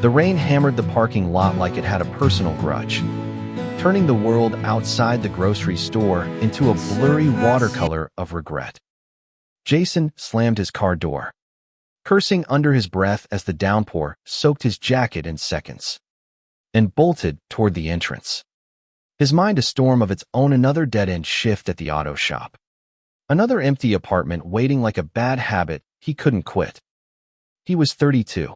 The rain hammered the parking lot like it had a personal grudge, turning the world outside the grocery store into a blurry watercolor of regret. Jason slammed his car door, cursing under his breath as the downpour soaked his jacket in seconds, and bolted toward the entrance. His mind a storm of its own. Another dead-end shift at the auto shop. Another empty apartment waiting like a bad habit he couldn't quit. He was 32,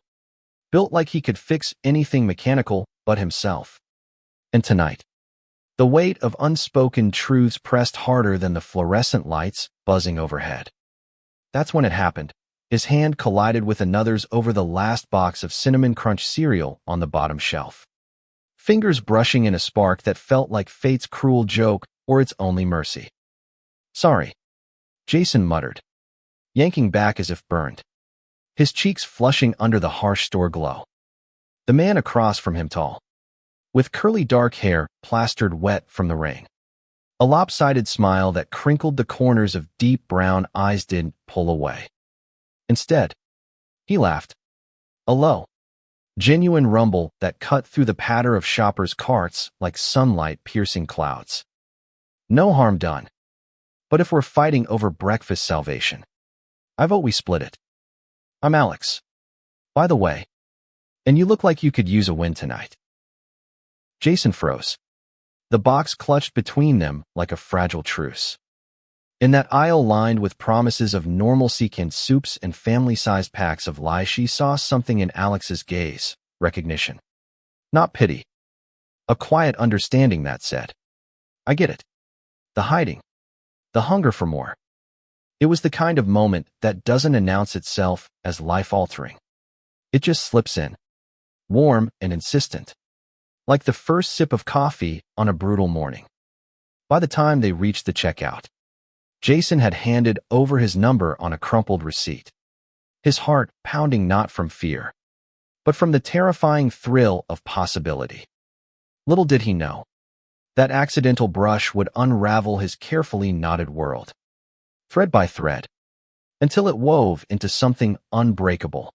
built like he could fix anything mechanical but himself. And tonight, the weight of unspoken truths pressed harder than the fluorescent lights buzzing overhead. That's when it happened. His hand collided with another's over the last box of Cinnamon Crunch cereal on the bottom shelf. Fingers brushing in a spark that felt like fate's cruel joke or its only mercy. "Sorry," Jason muttered, yanking back as if burned, his cheeks flushing under the harsh store glow. The man across from him, tall, with curly dark hair plastered wet from the rain, a lopsided smile that crinkled the corners of deep brown eyes, didn't pull away. Instead, he laughed, a low, genuine rumble that cut through the patter of shoppers' carts like sunlight piercing clouds. "No harm done. But if we're fighting over breakfast salvation, I vote we split it. I'm Alex, by the way, and you look like you could use a win tonight." Jason froze. The box clutched between them like a fragile truce. In that aisle lined with promises of normalcy, canned soups, and family-sized packs of lies, she saw something in Alex's gaze: recognition. Not pity. A quiet understanding that said, "I get it." The hiding. The hunger for more. It was the kind of moment that doesn't announce itself as life-altering. It just slips in, warm and insistent, like the first sip of coffee on a brutal morning. By the time they reached the checkout, Jason had handed over his number on a crumpled receipt, his heart pounding not from fear, but from the terrifying thrill of possibility. Little did he know, that accidental brush would unravel his carefully knotted world, thread by thread, until it wove into something unbreakable.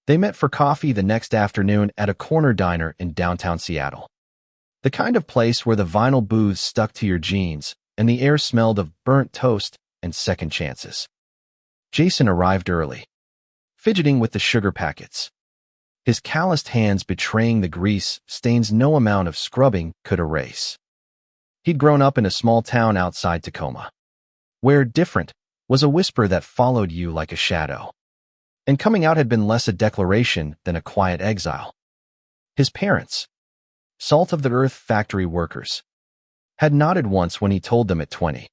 They met for coffee the next afternoon at a corner diner in downtown Seattle, the kind of place where the vinyl booths stuck to your jeans and the air smelled of burnt toast and second chances. Jason arrived early, fidgeting with the sugar packets, his calloused hands betraying the grease stains no amount of scrubbing could erase. He'd grown up in a small town outside Tacoma, where different was a whisper that followed you like a shadow, and coming out had been less a declaration than a quiet exile. His parents, salt-of-the-earth factory workers, had nodded once when he told them at 20,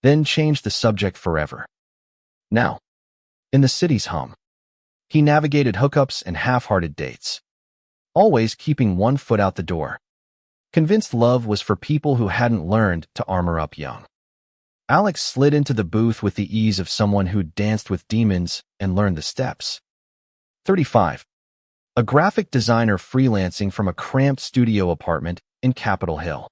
then changed the subject forever. Now, in the city's hum, he navigated hookups and half-hearted dates, always keeping one foot out the door, convinced love was for people who hadn't learned to armor up young. Alex slid into the booth with the ease of someone who'd danced with demons and learned the steps. 35. A graphic designer freelancing from a cramped studio apartment in Capitol Hill.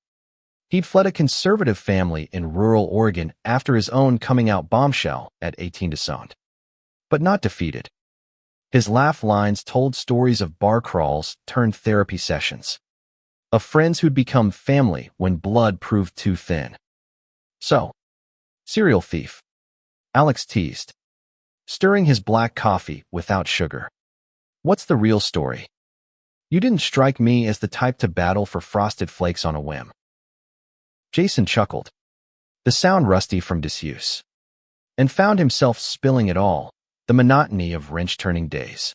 He'd fled a conservative family in rural Oregon after his own coming-out bombshell at 18 disowned. But not defeated. His laugh lines told stories of bar crawls turned therapy sessions, of friends who'd become family when blood proved too thin. "So, serial thief," Alex teased, stirring his black coffee without sugar. "What's the real story? You didn't strike me as the type to battle for Frosted Flakes on a whim." Jason chuckled, the sound rusty from disuse, and found himself spilling it all, the monotony of wrench-turning days,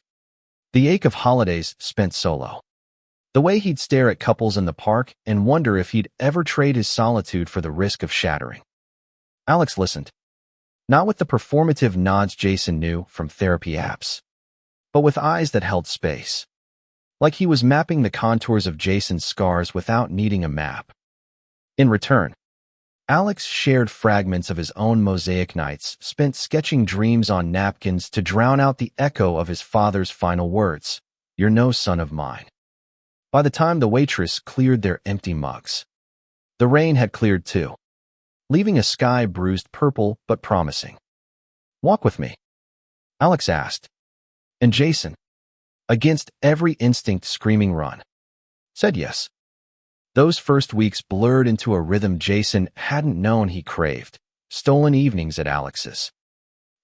the ache of holidays spent solo, the way he'd stare at couples in the park and wonder if he'd ever trade his solitude for the risk of shattering. Alex listened, not with the performative nods Jason knew from therapy apps, but with eyes that held space, like he was mapping the contours of Jason's scars without needing a map. In return, Alex shared fragments of his own mosaic nights spent sketching dreams on napkins to drown out the echo of his father's final words, "You're no son of mine." By the time the waitress cleared their empty mugs, the rain had cleared too, leaving a sky bruised purple but promising. "Walk with me?" Alex asked, and Jason, against every instinct screaming run, said yes. Those first weeks blurred into a rhythm Jason hadn't known he craved, stolen evenings at Alex's,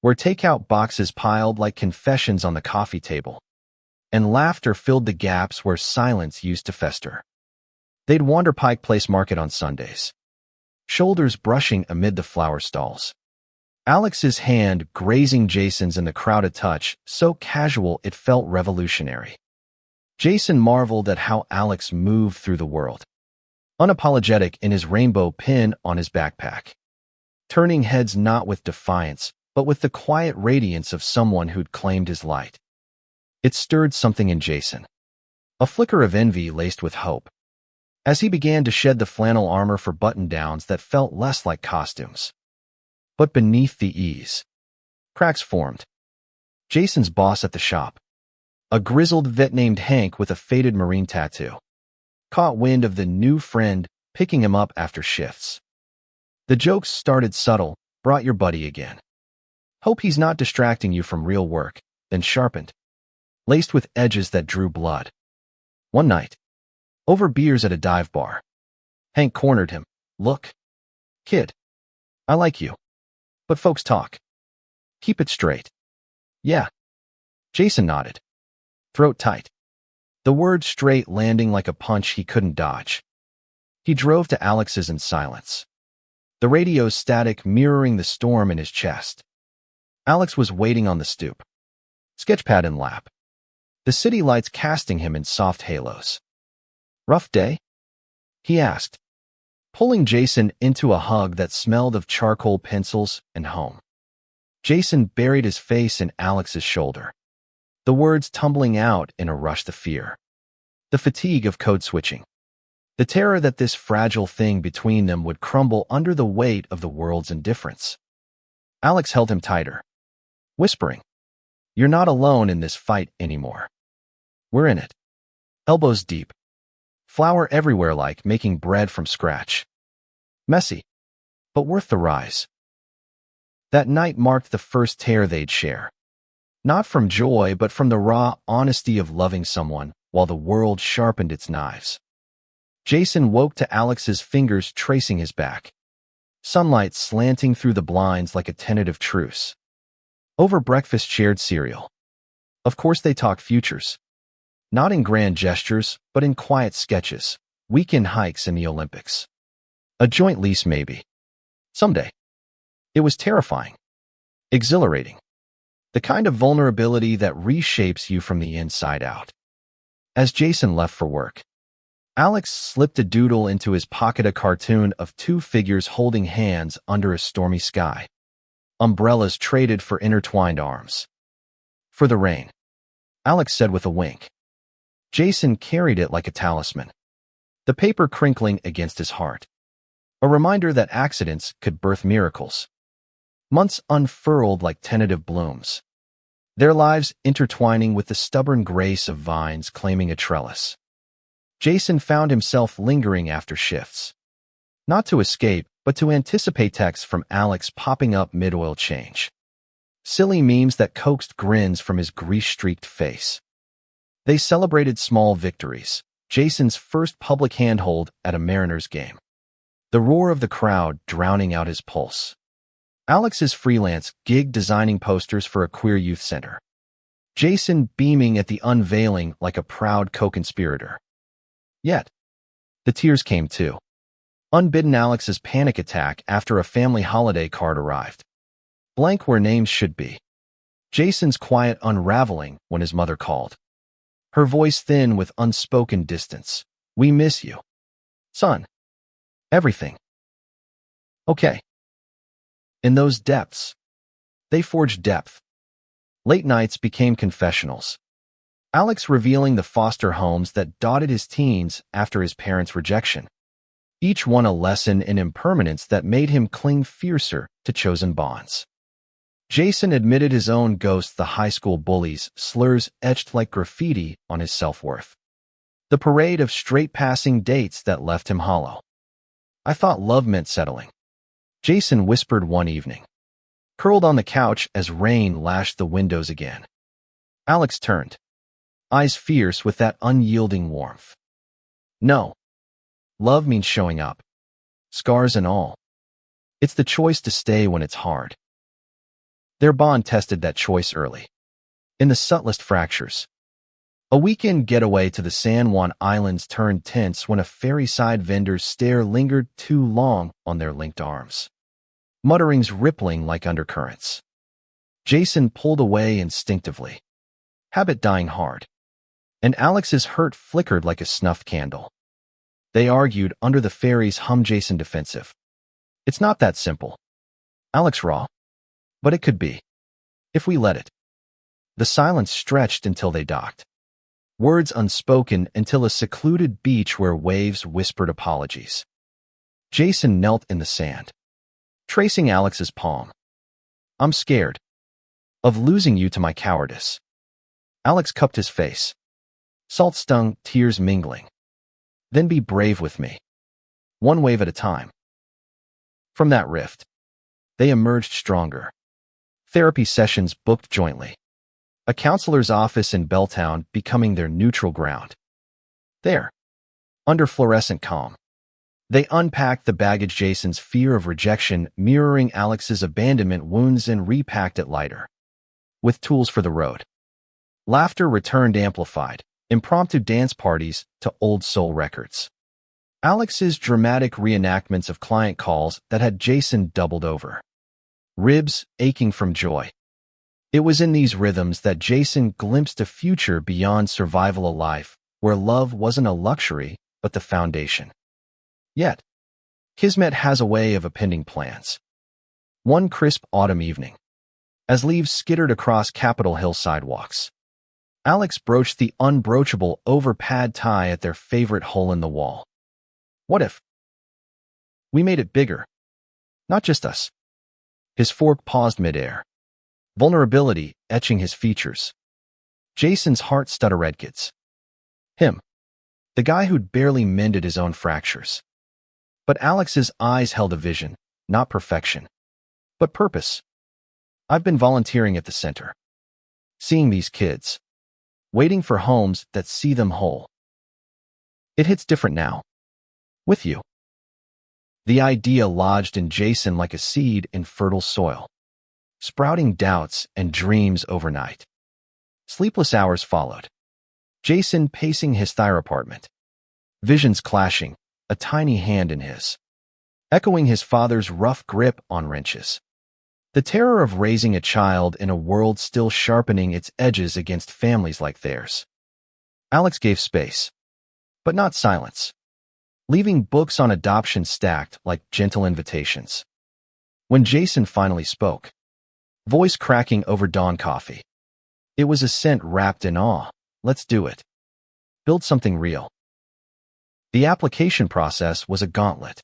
where takeout boxes piled like confessions on the coffee table, and laughter filled the gaps where silence used to fester. They'd wander Pike Place Market on Sundays, shoulders brushing amid the flower stalls. Alex's hand grazing Jason's in the crowded touch, so casual it felt revolutionary. Jason marveled at how Alex moved through the world, unapologetic in his rainbow pin on his backpack, turning heads not with defiance, but with the quiet radiance of someone who'd claimed his light. It stirred something in Jason, a flicker of envy laced with hope, as he began to shed the flannel armor for button-downs that felt less like costumes. But beneath the ease, cracks formed. Jason's boss at the shop, a grizzled vet named Hank with a faded Marine tattoo, caught wind of the new friend picking him up after shifts. The jokes started subtle, brought your buddy again. Hope he's not distracting you from real work, then sharpened, laced with edges that drew blood. One night, over beers at a dive bar, Hank cornered him. Look, kid, I like you. But folks talk. Keep it straight. Yeah. Jason nodded, throat tight, the word straight landing like a punch he couldn't dodge. He drove to Alex's in silence, the radio's static mirroring the storm in his chest. Alex was waiting on the stoop, sketchpad in lap, the city lights casting him in soft halos. Rough day? He asked, pulling Jason into a hug that smelled of charcoal pencils and home. Jason buried his face in Alex's shoulder, the words tumbling out in a rush of fear. The fatigue of code switching, the terror that this fragile thing between them would crumble under the weight of the world's indifference. Alex held him tighter, whispering, "You're not alone in this fight anymore. We're in it. Elbows deep. Flour everywhere like making bread from scratch. Messy, but worth the rise." That night marked the first tear they'd share. Not from joy, but from the raw honesty of loving someone while the world sharpened its knives. Jason woke to Alex's fingers tracing his back, sunlight slanting through the blinds like a tentative truce. Over breakfast shared cereal. Of course they talked futures. Not in grand gestures, but in quiet sketches, weekend hikes in the Olympics. A joint lease maybe. Someday. It was terrifying. Exhilarating. The kind of vulnerability that reshapes you from the inside out. As Jason left for work, Alex slipped a doodle into his pocket, a cartoon of two figures holding hands under a stormy sky. Umbrellas traded for intertwined arms. For the rain, Alex said with a wink. Jason carried it like a talisman, the paper crinkling against his heart. A reminder that accidents could birth miracles. Months unfurled like tentative blooms, their lives intertwining with the stubborn grace of vines claiming a trellis. Jason found himself lingering after shifts, not to escape, but to anticipate texts from Alex popping up mid-oil change. Silly memes that coaxed grins from his grease-streaked face. They celebrated small victories, Jason's first public handhold at a Mariners game, the roar of the crowd drowning out his pulse. Alex's freelance gig designing posters for a queer youth center. Jason beaming at the unveiling like a proud co-conspirator. Yet, the tears came too. Unbidden Alex's panic attack after a family holiday card arrived. Blank where names should be. Jason's quiet unraveling when his mother called. Her voice thin with unspoken distance. "We miss you. Son. Everything. Okay." In those depths, they forged depth. Late nights became confessionals. Alex revealing the foster homes that dotted his teens after his parents' rejection. Each one a lesson in impermanence that made him cling fiercer to chosen bonds. Jason admitted his own ghosts, the high school bullies, slurs etched like graffiti on his self-worth. The parade of straight-passing dates that left him hollow. "I thought love meant settling," Jason whispered one evening, curled on the couch as rain lashed the windows again. Alex turned. eyes fierce with that unyielding warmth. No. Love means showing up. Scars and all. It's the choice to stay when it's hard. Their bond tested that choice early. In the subtlest fractures. A weekend getaway to the San Juan Islands turned tense when a ferry-side vendor's stare lingered too long on their linked arms. Mutterings rippling like undercurrents. Jason pulled away instinctively. Habit dying hard. And Alex's hurt flickered like a snuffed candle. They argued under the ferry's hum. Jason defensive. It's not that simple. Alex raw. But it could be. If we let it. The silence stretched until they docked. Words unspoken until a secluded beach where waves whispered apologies. Jason knelt in the sand, tracing Alex's palm. I'm scared. Of losing you to my cowardice. Alex cupped his face. Salt stung, tears mingling. Then be brave with me. One wave at a time. From that rift, they emerged stronger. Therapy sessions booked jointly. A counselor's office in Belltown becoming their neutral ground. There, under fluorescent calm, they unpacked the baggage, Jason's fear of rejection mirroring Alex's abandonment wounds, and repacked it lighter. With tools for the road. Laughter returned amplified, impromptu dance parties to old soul records. Alex's dramatic reenactments of client calls that had Jason doubled over. Ribs aching from joy. It was in these rhythms that Jason glimpsed a future beyond survival, a life where love wasn't a luxury, but the foundation. Yet, Kismet has a way of appending plans. One crisp autumn evening, as leaves skittered across Capitol Hill sidewalks, Alex broached the unbroachable over pad thai at their favorite hole in the wall. What if we made it bigger? Not just us. His fork paused midair. Vulnerability etching his features. Jason's heart stuttered. Him. The guy who'd barely mended his own fractures. But Alex's eyes held a vision, not perfection, but purpose. I've been volunteering at the center. Seeing these kids. Waiting for homes that see them whole. It hits different now. With you. The idea lodged in Jason like a seed in fertile soil. Sprouting doubts and dreams overnight. Sleepless hours followed. Jason pacing his thyre apartment. Visions clashing, a tiny hand in his. Echoing his father's rough grip on wrenches. The terror of raising a child in a world still sharpening its edges against families like theirs. Alex gave space. But not silence. Leaving books on adoption stacked like gentle invitations. When Jason finally spoke, voice cracking over dawn coffee. It was a scent wrapped in awe. Let's do it. Build something real. The application process was a gauntlet.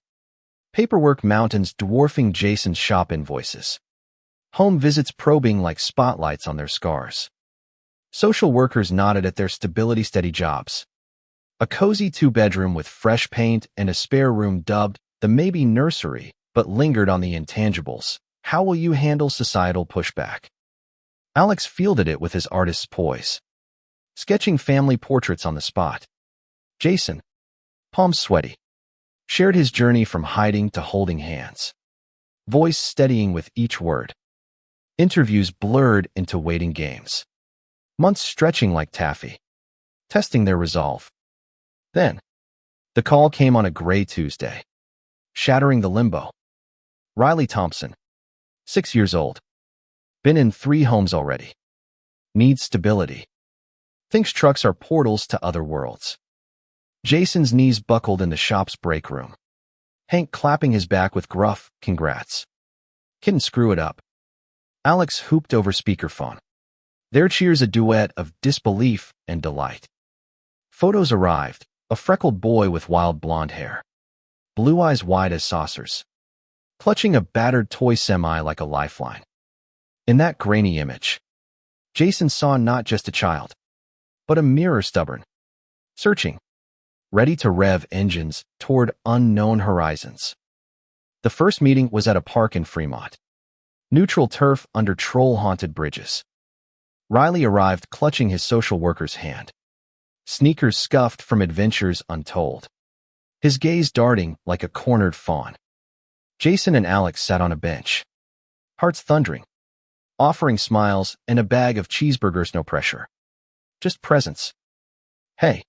Paperwork mountains dwarfing Jason's shop invoices. Home visits probing like spotlights on their scars. Social workers nodded at their stability steady jobs. A cozy two-bedroom with fresh paint and a spare room dubbed the maybe nursery, but lingered on the intangibles. How will you handle societal pushback? Alex fielded it with his artist's poise. Sketching family portraits on the spot. Jason, palms sweaty, shared his journey from hiding to holding hands. Voice steadying with each word. Interviews blurred into waiting games. Months stretching like taffy. Testing their resolve. Then, the call came on a gray Tuesday. Shattering the limbo. Riley Thompson. 6 years old. Been in 3 homes already. Needs stability. Thinks trucks are portals to other worlds. Jason's knees buckled in the shop's break room. Hank clapping his back with gruff, congrats. Couldn't screw it up. Alex hooped over speakerphone. Their cheers a duet of disbelief and delight. Photos arrived, a freckled boy with wild blonde hair. Blue eyes wide as saucers. Clutching a battered toy semi like a lifeline. In that grainy image, Jason saw not just a child, but a mirror stubborn, searching, ready to rev engines toward unknown horizons. The first meeting was at a park in Fremont. Neutral turf under troll-haunted bridges. Riley arrived clutching his social worker's hand. sneakers scuffed from adventures untold, his gaze darting like a cornered fawn. Jason and Alex sat on a bench, hearts thundering, offering smiles and a bag of cheeseburgers, no pressure. Just presence. "Hey,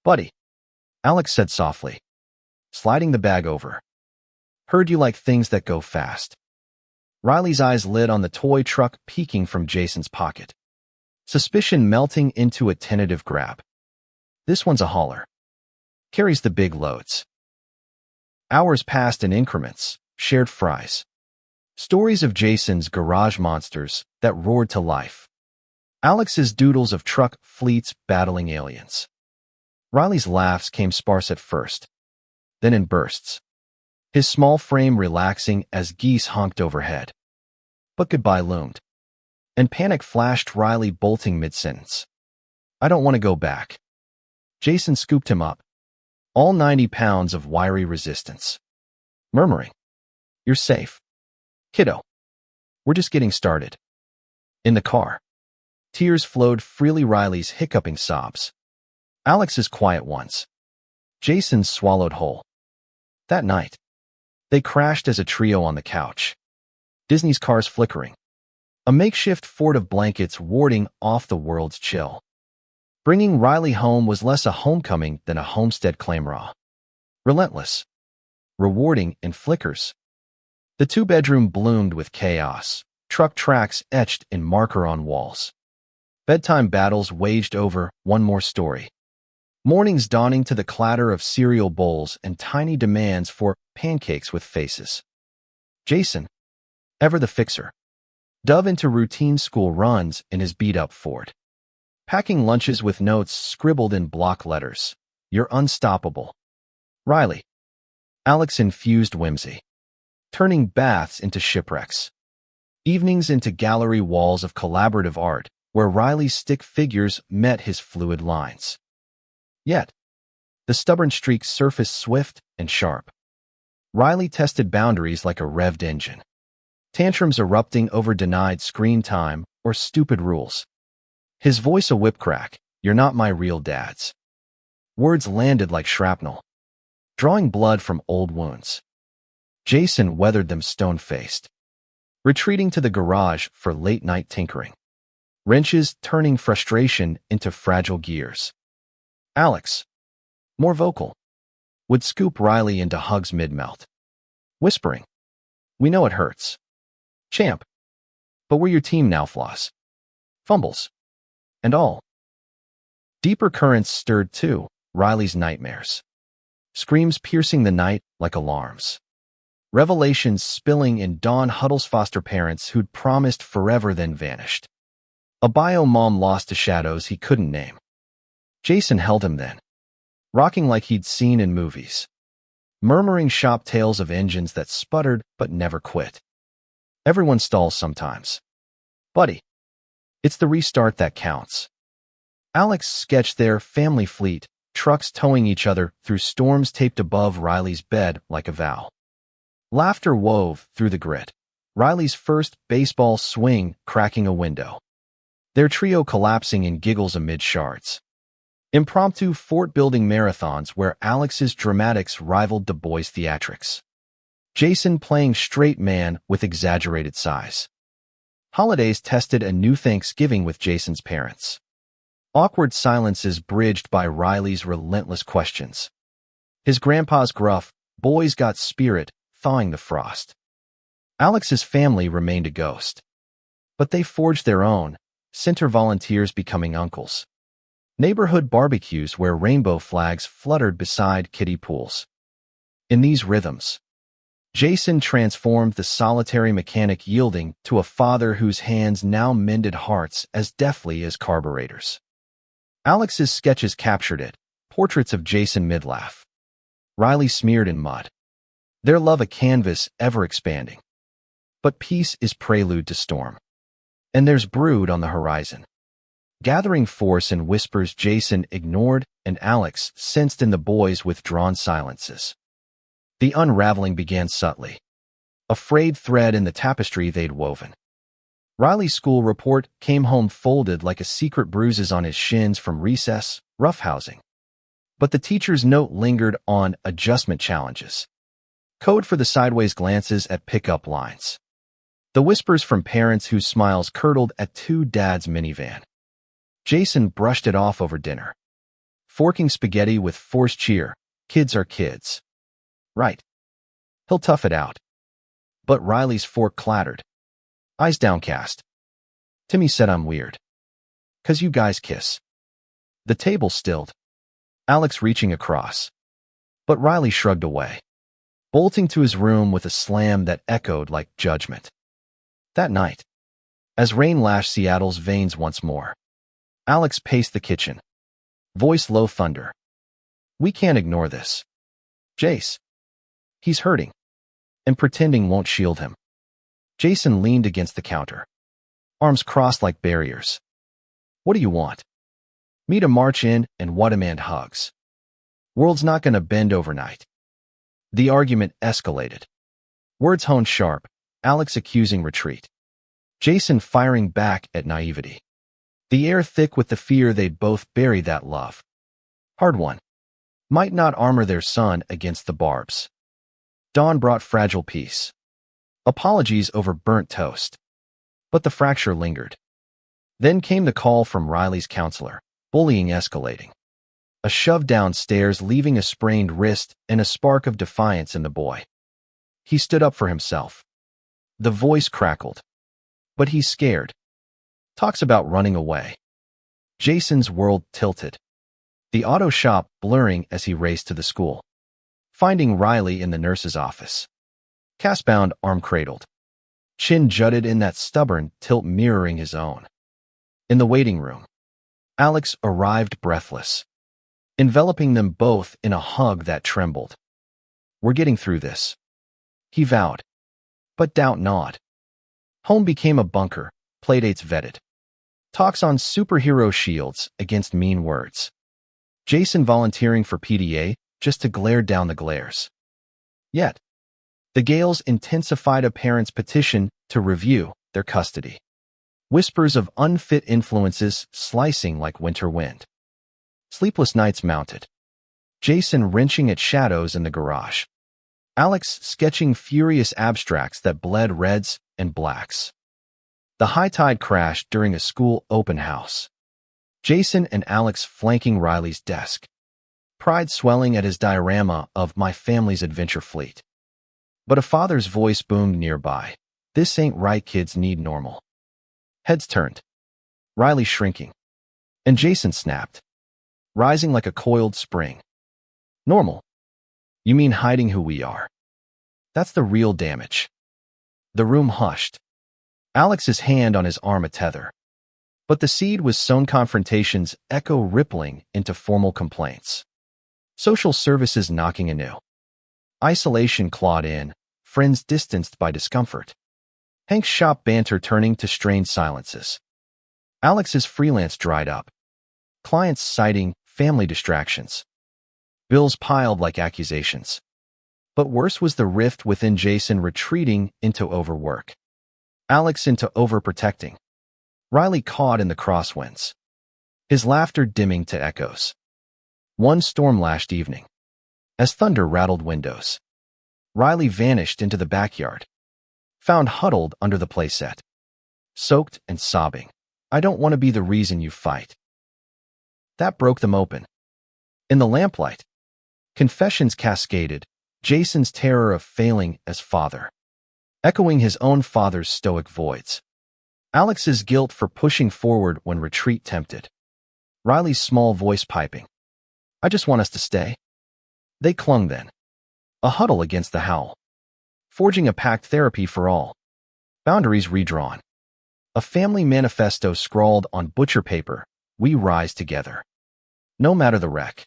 buddy," Alex said softly, sliding the bag over. "Heard you like things that go fast." Riley's eyes lit on the toy truck peeking from Jason's pocket, suspicion melting into a tentative grab. "This one's a hauler. Carries the big loads." Hours passed in increments, shared fries. Stories of Jason's garage monsters that roared to life. Alex's doodles of truck fleets battling aliens. Riley's laughs came sparse at first, then in bursts, his small frame relaxing as geese honked overhead. But goodbye loomed, and panic flashed, Riley bolting mid-sentence. "I don't want to go back." Jason scooped him up, all 90 pounds of wiry resistance, murmuring, "You're safe, kiddo. We're just getting started." In the car, tears flowed freely, Riley's hiccuping sobs, Alex's quiet ones, Jason's swallowed whole. That night, they crashed as a trio on the couch, Disney's cars flickering, a makeshift fort of blankets warding off the world's chill. Bringing Riley home was less a homecoming than a homestead claim, raw, relentless, rewarding in flickers. The two-bedroom bloomed with chaos, truck tracks etched in marker on walls. Bedtime battles waged over one more story. Mornings dawning to the clatter of cereal bowls and tiny demands for pancakes with faces. Jason, ever the fixer, dove into routine school runs in his beat-up Ford, packing lunches with notes scribbled in block letters. "You're unstoppable." Riley, Alex infused whimsy, turning baths into shipwrecks, evenings into gallery walls of collaborative art where Riley's stick figures met his fluid lines. Yet, the stubborn streaks surfaced swift and sharp. Riley tested boundaries like a revved engine, tantrums erupting over denied screen time or stupid rules. His voice a whip crack, "You're not my real dad's." Words landed like shrapnel, drawing blood from old wounds. Jason weathered them stone-faced, retreating to the garage for late-night tinkering, wrenches turning frustration into fragile gears. Alex, more vocal, would scoop Riley into hugs mid-melt, whispering, "We know it hurts, champ, but we're your team now." Flaws, fumbles, and all. Deeper currents stirred too, Riley's nightmares, screams piercing the night like alarms, revelations spilling in Dawn Huddle's foster parents who'd promised forever then vanished, a bio mom lost to shadows he couldn't name. Jason held him then, rocking like he'd seen in movies, murmuring shop tales of engines that sputtered but never quit. "Everyone stalls sometimes, buddy. It's the restart that counts." Alex sketched their family fleet, trucks towing each other through storms taped above Riley's bed like a vow. Laughter wove through the grit, Riley's first baseball swing cracking a window, their trio collapsing in giggles amid shards. Impromptu fort-building marathons where Alex's dramatics rivaled Du Bois' theatrics, Jason playing straight man with exaggerated size. Holidays tested a new Thanksgiving with Jason's parents, awkward silences bridged by Riley's relentless questions. His grandpa's gruff, "Boys got spirit," thawing the frost. Alex's family remained a ghost, but they forged their own, center volunteers becoming uncles. Neighborhood barbecues where rainbow flags fluttered beside kiddie pools. In these rhythms, Jason transformed the solitary mechanic, yielding to a father whose hands now mended hearts as deftly as carburetors. Alex's sketches captured it, portraits of Jason mid-laugh, Riley smeared in mud, their love a canvas ever-expanding. But peace is prelude to storm, and there's brood on the horizon, gathering force in whispers Jason ignored and Alex sensed in the boys' withdrawn silences. The unraveling began subtly, a frayed thread in the tapestry they'd woven. Riley's school report came home folded like a secret bruises on his shins from recess, roughhousing. But the teacher's note lingered on adjustment challenges. Code for the sideways glances at pickup lines. The whispers from parents whose smiles curdled at two dads' minivan. Jason brushed it off over dinner. Forking spaghetti with forced cheer. Kids are kids. Right. He'll tough it out. But Riley's fork clattered. Eyes downcast. Timmy said I'm weird. 'Cause you guys kiss. The table stilled. Alex reaching across. But Riley shrugged away, bolting to his room with a slam that echoed like judgment. That night, as rain lashed Seattle's veins once more, Alex paced the kitchen. Voice low thunder. We can't ignore this. Jace. He's hurting. And pretending won't shield him. Jason leaned against the counter. Arms crossed like barriers. What do you want? Me to march in and what demand hugs? World's not gonna bend overnight. The argument escalated. Words honed sharp, Alex accusing retreat. Jason firing back at naivety. The air thick with the fear they'd both bury that love. Hard one. Might not armor their son against the barbs. Dawn brought fragile peace. Apologies over burnt toast. But the fracture lingered. Then came the call from Riley's counselor, bullying escalating. A shove downstairs leaving a sprained wrist and a spark of defiance in the boy. He stood up for himself. The voice crackled. But he's scared. Talks about running away. Jason's world tilted. The auto shop blurring as he raced to the school. Finding Riley in the nurse's office. Cast-bound, arm cradled. Chin jutted in that stubborn tilt mirroring his own. In the waiting room, Alex arrived breathless, enveloping them both in a hug that trembled. We're getting through this, he vowed. But doubt not. Home became a bunker, playdates vetted. Talks on superhero shields against mean words. Jason volunteering for PDA just to glare down the glares. Yet, the gales intensified a parent's petition to review their custody. Whispers of unfit influences slicing like winter wind. Sleepless nights mounted. Jason wrenching at shadows in the garage. Alex sketching furious abstracts that bled reds and blacks. The high tide crashed during a school open house. Jason and Alex flanking Riley's desk. Pride swelling at his diorama of my family's adventure fleet. But a father's voice boomed nearby. This ain't right, kids need normal. Heads turned. Riley shrinking. And Jason snapped. Rising like a coiled spring. Normal? You mean hiding who we are? That's the real damage. The room hushed. Alex's hand on his arm a tether. But the seed was sown confrontations echo rippling into formal complaints. Social services knocking anew. Isolation clawed in, friends distanced by discomfort. Hank's shop banter turning to strained silences. Alex's freelance dried up. Clients citing family distractions. Bills piled like accusations. But worse was the rift within Jason retreating into overwork. Alex into overprotecting. Riley caught in the crosswinds. His laughter dimming to echoes. One storm-lashed evening. As thunder rattled windows. Riley vanished into the backyard. Found huddled under the playset. Soaked and sobbing. I don't want to be the reason you fight. That broke them open. In the lamplight, confessions cascaded, Jason's terror of failing as father. Echoing his own father's stoic voids. Alex's guilt for pushing forward when retreat tempted. Riley's small voice piping. I just want us to stay. They clung then. A huddle against the howl. Forging a pact therapy for all. Boundaries redrawn. A family manifesto scrawled on butcher paper. We rise together. No matter the wreck.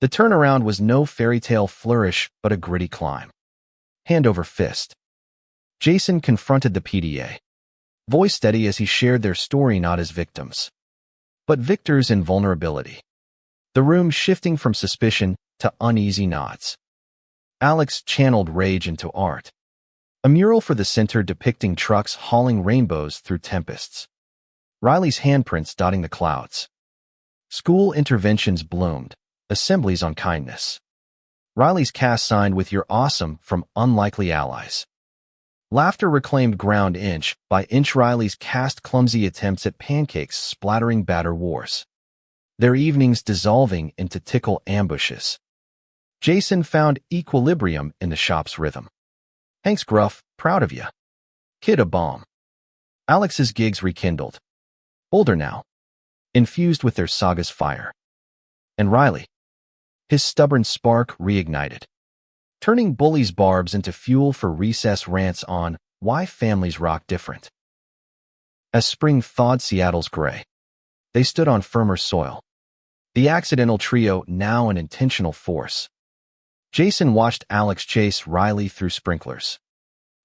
The turnaround was no fairy tale flourish, but a gritty climb. Hand over fist. Jason confronted the PDA. Voice steady as he shared their story not as victims, but victors in vulnerability. The room shifting from suspicion to uneasy nods. Alex channeled rage into art. A mural for the center depicting trucks hauling rainbows through tempests. Riley's handprints dotting the clouds. School interventions bloomed, assemblies on kindness. Riley's cast signed with "You're awesome" from unlikely allies. Laughter reclaimed ground inch by inch. Riley's cast clumsy attempts at pancakes splattering batter wars. Their evenings dissolving into tickle ambushes. Jason found equilibrium in the shop's rhythm. Hank's gruff, "Proud of ya. Kid a bomb." Alex's gigs rekindled. Older now. Infused with their saga's fire. And Riley. His stubborn spark reignited. Turning bullies' barbs into fuel for recess rants on why families rock different. As spring thawed Seattle's gray, they stood on firmer soil. The accidental trio now an intentional force. Jason watched Alex chase Riley through sprinklers.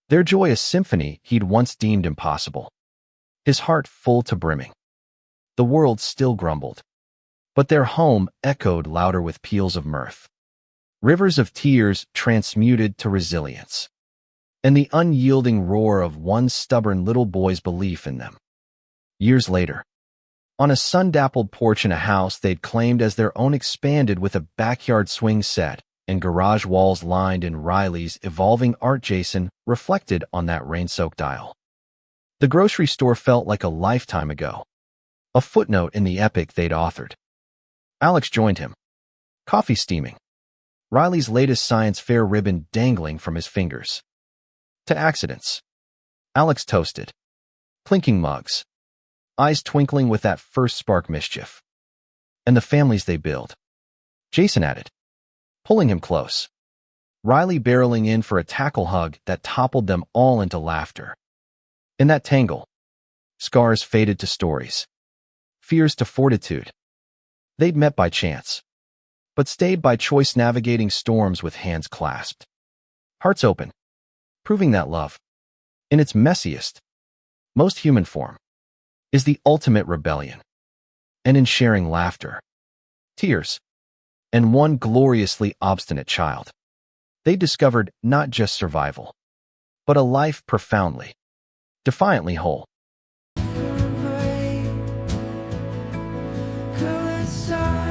Their joy a symphony he'd once deemed impossible. His heart full to brimming. The world still grumbled. But their home echoed louder with peals of mirth. Rivers of tears transmuted to resilience. And the unyielding roar of one stubborn little boy's belief in them. Years later, on a sun-dappled porch in a house they'd claimed as their own expanded with a backyard swing set and garage walls lined in Riley's evolving art, Jason reflected on that rain-soaked aisle. The grocery store felt like a lifetime ago. A footnote in the epic they'd authored. Alex joined him. Coffee steaming. Riley's latest science fair ribbon dangling from his fingers. To accidents. Alex toasted. Clinking mugs. Eyes twinkling with that first spark mischief. And the families they build. Jason added. Pulling him close. Riley barreling in for a tackle hug that toppled them all into laughter. In that tangle, scars faded to stories. Fears to fortitude. They'd met by chance, but stayed by choice, navigating storms with hands clasped. Hearts open, proving that love, in its messiest, most human form, is the ultimate rebellion. And in sharing laughter, tears, and one gloriously obstinate child, they discovered not just survival, but a life profoundly, defiantly whole. Side